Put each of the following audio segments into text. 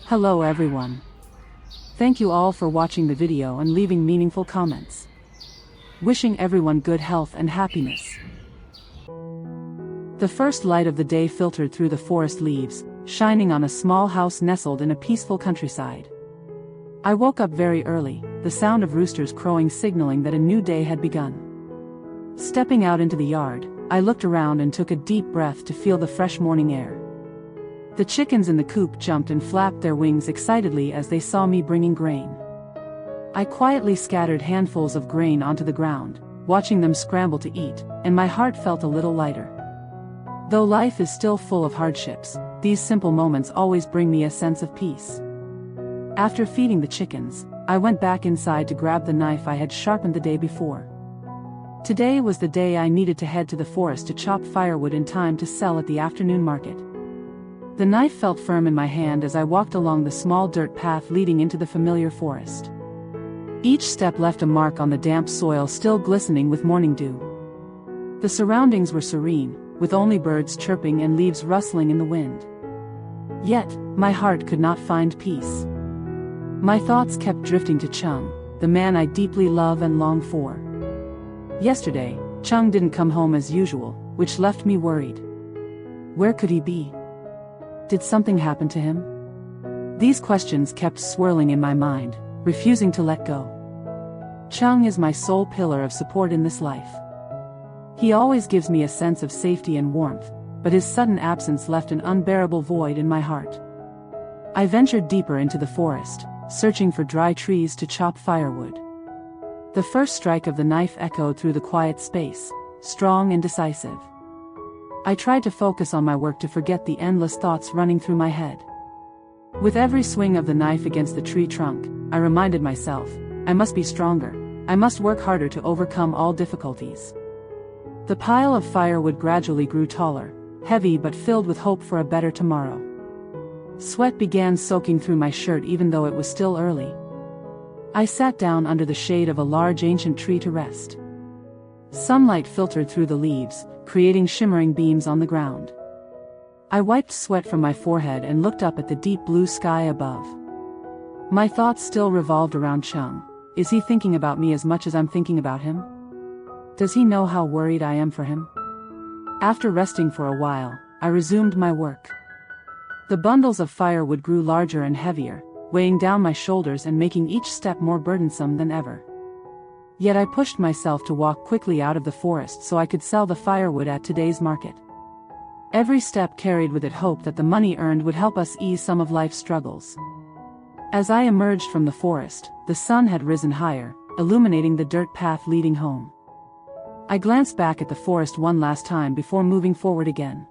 Hello everyone. Thank you all for watching the video and leaving meaningful comments. Wishing everyone good health and happiness. The first light of the day filtered through the forest leaves, shining on a small house nestled in a peaceful countryside. I woke up very early, the sound of roosters crowing signaling that a new day had begun. Stepping out into the yard, I looked around and took a deep breath to feel the fresh morning air. The chickens in the coop jumped and flapped their wings excitedly as they saw me bringing grain. I quietly scattered handfuls of grain onto the ground, watching them scramble to eat, and my heart felt a little lighter. Though life is still full of hardships, these simple moments always bring me a sense of peace. After feeding the chickens, I went back inside to grab the knife I had sharpened the day before. Today was the day I needed to head to the forest to chop firewood in time to sell at the afternoon market. The knife felt firm in my hand as I walked along the small dirt path leading into the familiar forest. Each step left a mark on the damp soil still glistening with morning dew. The surroundings were serene, with only birds chirping and leaves rustling in the wind. Yet, my heart could not find peace. My thoughts kept drifting to Chung, the man I deeply love and long for. Yesterday, Chung didn't come home as usual, which left me worried. Where could he be? Did something happen to him? These questions kept swirling in my mind, refusing to let go. Chung is my sole pillar of support in this life. He always gives me a sense of safety and warmth, but his sudden absence left an unbearable void in my heart. I ventured deeper into the forest, searching for dry trees to chop firewood. The first strike of the knife echoed through the quiet space, strong and decisive. I tried to focus on my work to forget the endless thoughts running through my head. With every swing of the knife against the tree trunk, I reminded myself, I must be stronger, I must work harder to overcome all difficulties. The pile of firewood gradually grew taller, heavy but filled with hope for a better tomorrow. Sweat began soaking through my shirt even though it was still early. I sat down under the shade of a large ancient tree to rest. Sunlight filtered through the leaves, creating shimmering beams on the ground. I wiped sweat from my forehead and looked up at the deep blue sky above. My thoughts still revolved around Chung. Is he thinking about me as much as I'm thinking about him? Does he know how worried I am for him? After resting for a while, I resumed my work. The bundles of firewood grew larger and heavier, weighing down my shoulders and making each step more burdensome than ever. Yet I pushed myself to walk quickly out of the forest so I could sell the firewood at today's market. Every step carried with it hope that the money earned would help us ease some of life's struggles. As I emerged from the forest, the sun had risen higher, illuminating the dirt path leading home. I glanced back at the forest one last time before moving forward again.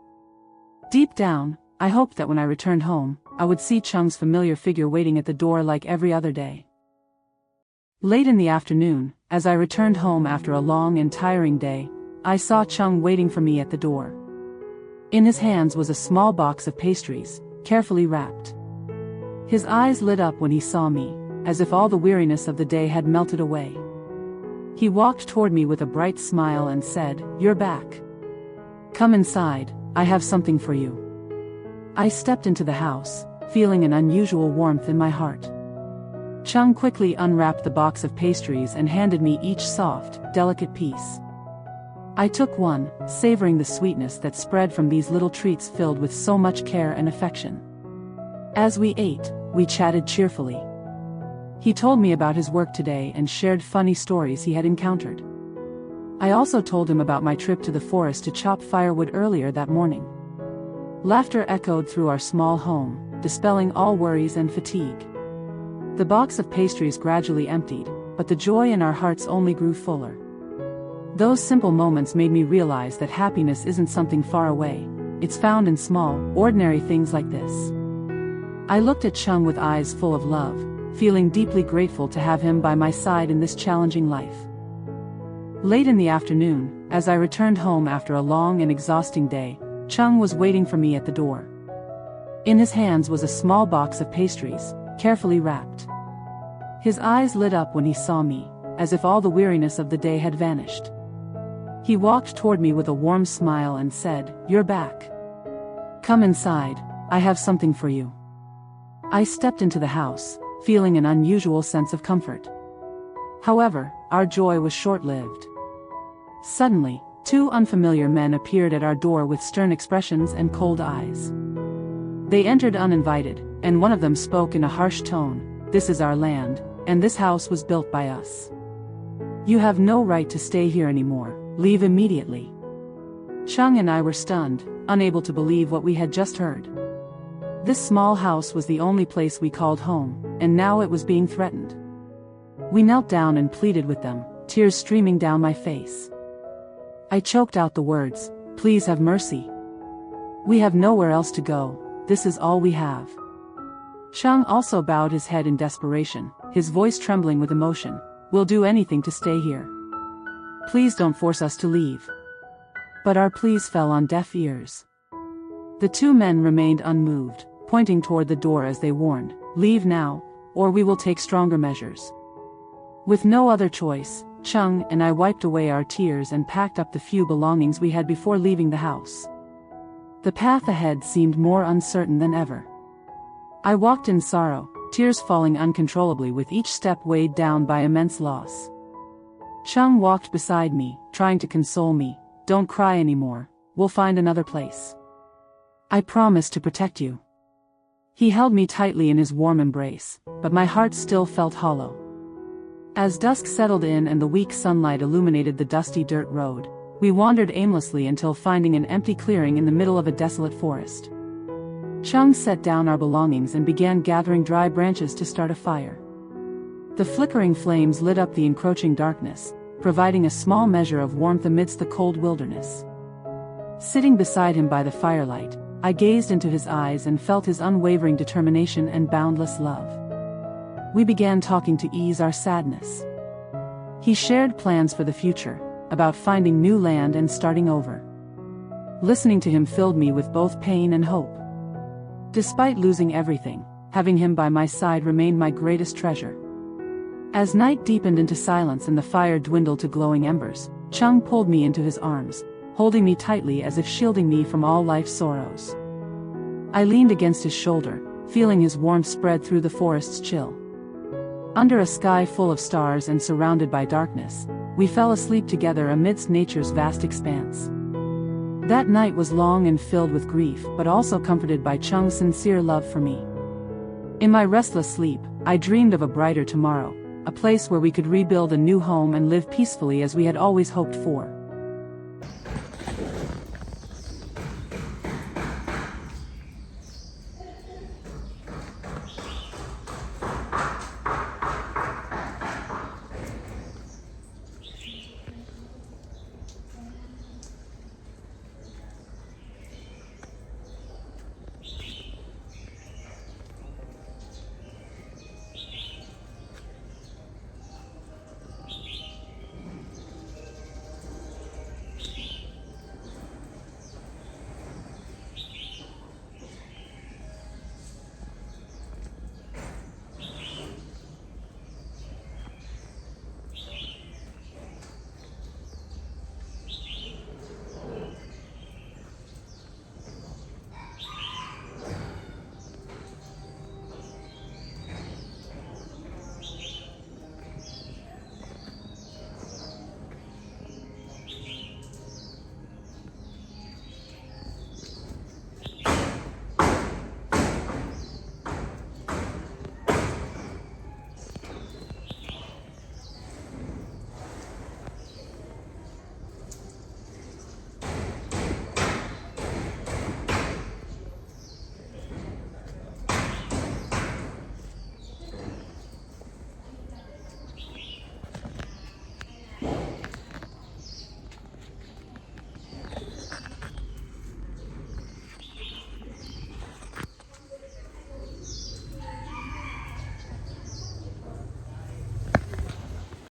Deep down, I hoped that when I returned home, I would see Chung's familiar figure waiting at the door like every other day. Late in the afternoon, as I returned home after a long and tiring day, I saw Chung waiting for me at the door. In his hands was a small box of pastries, carefully wrapped. His eyes lit up when he saw me, as if all the weariness of the day had melted away. He walked toward me with a bright smile and said, "You're back. Come inside, I have something for you." I stepped into the house, feeling an unusual warmth in my heart. Chung quickly unwrapped the box of pastries and handed me each soft, delicate piece. I took one, savoring the sweetness that spread from these little treats filled with so much care and affection. As we ate, we chatted cheerfully. He told me about his work today and shared funny stories he had encountered. I also told him about my trip to the forest to chop firewood earlier that morning. Laughter echoed through our small home, dispelling all worries and fatigue. The box of pastries gradually emptied, but the joy in our hearts only grew fuller. Those simple moments made me realize that happiness isn't something far away, it's found in small, ordinary things like this. I looked at Chung with eyes full of love, feeling deeply grateful to have him by my side in this challenging life. Late in the afternoon, as I returned home after a long and exhausting day, Chung was waiting for me at the door. In his hands was a small box of pastries, carefully wrapped. His eyes lit up when he saw me, as if all the weariness of the day had vanished. He walked toward me with a warm smile and said, "You're back. Come inside, I have something for you." I stepped into the house, feeling an unusual sense of comfort. However, our joy was short-lived. Suddenly, two unfamiliar men appeared at our door with stern expressions and cold eyes. They entered uninvited, and one of them spoke in a harsh tone, "This is our land, and this house was built by us. You have no right to stay here anymore, leave immediately." Chung and I were stunned, unable to believe what we had just heard. This small house was the only place we called home, and now it was being threatened. We knelt down and pleaded with them, tears streaming down my face. I choked out the words, "Please have mercy. We have nowhere else to go, this is all we have." Chung also bowed his head in desperation, his voice trembling with emotion. "We'll do anything to stay here. Please don't force us to leave." But our pleas fell on deaf ears. The two men remained unmoved, pointing toward the door as they warned, "Leave now, or we will take stronger measures." With no other choice, Chung and I wiped away our tears and packed up the few belongings we had before leaving the house. The path ahead seemed more uncertain than ever. I walked in sorrow, tears falling uncontrollably with each step weighed down by immense loss. Chung walked beside me, trying to console me, "Don't cry anymore, we'll find another place. I promise to protect you." He held me tightly in his warm embrace, but my heart still felt hollow. As dusk settled in and the weak sunlight illuminated the dusty dirt road, we wandered aimlessly until finding an empty clearing in the middle of a desolate forest. Chung set down our belongings and began gathering dry branches to start a fire. The flickering flames lit up the encroaching darkness, providing a small measure of warmth amidst the cold wilderness. Sitting beside him by the firelight, I gazed into his eyes and felt his unwavering determination and boundless love. We began talking to ease our sadness. He shared plans for the future, about finding new land and starting over. Listening to him filled me with both pain and hope. Despite losing everything, having him by my side remained my greatest treasure. As night deepened into silence and the fire dwindled to glowing embers, Chung pulled me into his arms, holding me tightly as if shielding me from all life's sorrows. I leaned against his shoulder, feeling his warmth spread through the forest's chill. Under a sky full of stars and surrounded by darkness, we fell asleep together amidst nature's vast expanse. That night was long and filled with grief, but also comforted by Chung's sincere love for me. In my restless sleep, I dreamed of a brighter tomorrow, a place where we could rebuild a new home and live peacefully as we had always hoped for.